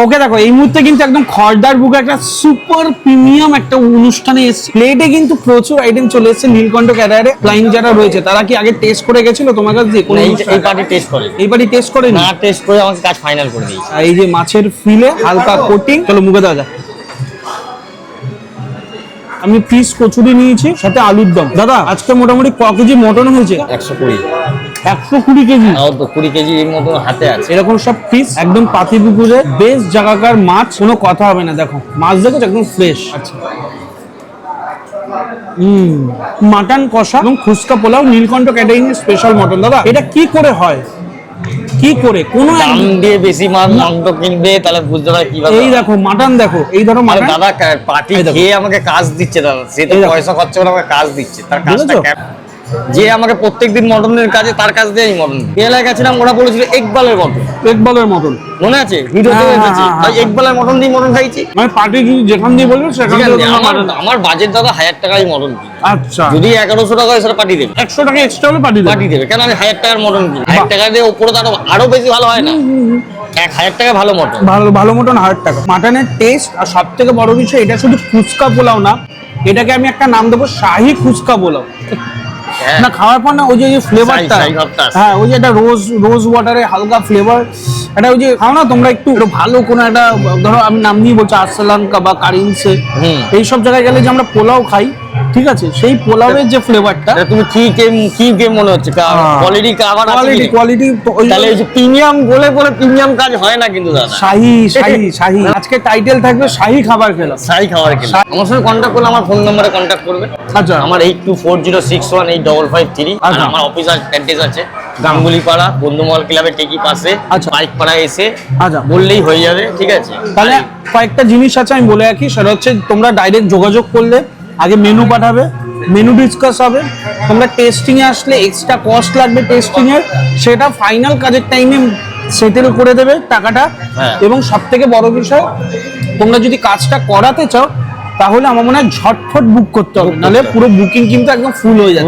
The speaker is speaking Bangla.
ওকে দেখো এই মুহূর্তে কিন্তু একদম খড়দার বুকে একটা সুপার প্রিমিয়াম একটা অনুষ্ঠানে এসেছে। প্লেটে কিন্তু প্রচুর আইটেম চলে এসেছে নীলকণ্ঠ ক্যাটারে। ক্লায়েন্ট যারা রয়েছে তারা কি আগে টেস্ট করে গেছিল তোমার কাছে? এই পার্টি টেস্ট করে, এই পার্টি টেস্ট করে না টেস্ট করে আমাকে কাজ ফাইনাল করে দিয়েছে। এই যে মাছের ফিলে হালকা কোটিং, চলো মুখে দেওয়া যাক। আমি পিস কচুরি নিয়েছি, সাথে আলুর দম। দাদা আজকে মোটামুটি ক কেজি মটন হয়েছে? 120 120 কেজি। 20 কেজি এর মতো হাতে আছে। এরকম সব পিস একদম পাতিপুকুরে বেশ জায়গাকার মাছ, কোনো কথা হবে না। দেখো মাছ দেখো একদম ফ্রেশ। আচ্ছা মাটন কষা এবং ফুচকা পোলাও, নীলকণ্ঠ ক্যাটারিং স্পেশাল মটন। দাদা এটা কি করে হয়, কি করে কোনো দাম দিয়ে বেশি মাংস কিনবে তাহলে বুঝতে পারে কিভাবে। এই দেখো মাটন, দেখো এই ধরো মাটন। দাদা পার্টি খেয়ে আমাকে কাজ দিচ্ছে, দাদা সে তো পয়সা খরচা করে আমাকে কাজ দিচ্ছে, তার কাজটা যে আমাকে প্রত্যেকদিন মটনের কাজে তার কাজ দিয়ে মটন এলাকায় গেছিলাম, ওরা বলেছিল একবালের মটন। একবালের মটন মনে আছে ভিডিওতে এসেছে, তাই একবালের মটন দিয়ে মটন খাইছি। মানে পার্টি যেখান দিয়ে বলবে সেখান দিয়ে। আমার বাজেট দাদা 1000 টাকায় মটন কিনি। আচ্ছা যদি 1100 টাকা হয় সেটা পার্টি দেবে, 100 টাকা এক্সট্রা হলে পার্টি দেবে। কেন আমি 1000 টাকার মটন কিনি, 1000 টাকা দিয়ে উপরে তো আরো বেশি ভালো হয় না? 1000 টাকা ভালো মটন, ভালো মটন 1000 টাকা। মাটনের টেস্ট আর সব থেকে বড় বিষয় এটা শুধু ফুচকা পোলাও না, এটাকে আমি একটা নাম দেবো শাহী ফুচকা পোলাও। না খাওয়ার পর না ওই যে ফ্লেভারটা, হ্যাঁ ওই যে একটা রোজ ওয়াটারে হালকা ফ্লেভার, এটা ওই যে খাও না তোমরা একটু ভালো কোনো একটা, ধরো আমি নাম নিয়ে বলছি আরসালান বা কারিমসে, এইসব জায়গায় গেলে যে আমরা পোলাও খাই, ঠিক আছে, সেই পোলাওয়ের যে ফ্লেভারটা। তুমি কি গেম মনে হচ্ছে? কোয়ালিটি তাহলে ওই যে প্রিমিয়াম বলে প্রিমিয়াম কাজ হয় না কিন্তু দাদা। শাহী আজকে টাইটেল থাকবে শাহী খাবার খেলাম, শাহী খাবার খেলাম। আমার সঙ্গে কন্ট্যাক্ট করলে আমার ফোন নম্বরে কন্ট্যাক্ট করবে। আচ্ছা আমার 8240618553। আর আমার অফিস অ্যাড্রেস আছে গাঙ্গুলিপাড়া বন্ধুমহল ক্লাবের ঠিকই পাশে। আচ্ছা বাইক পাড়া এসে আচ্ছা বললেই হয়ে যাবে, ঠিক আছে। তাহলে কয়েকটা জিনিস আছে আমি বলে রাখি, সেটা হচ্ছে তোমরা ডাইরেক্ট যোগাযোগ করলে আগে মেনু পাঠাবে, মেনু ডিসকাস হবে, তোমরা টেস্টিং এ আসলে এক্সট্রা কস্ট লাগবে টেস্টিং এর, সেটা ফাইনাল কাজের টাইমে সেটেল করে দেবে টাকাটা। এবং সব থেকে বড় বিষয়, তোমরা যদি কাজটা করাতে চাও তাহলে আমার মনে হয় ঝটফট বুক করতে হবে, নাহলে পুরো বুকিং কিন্তু একদম ফুল হয়ে যাবে।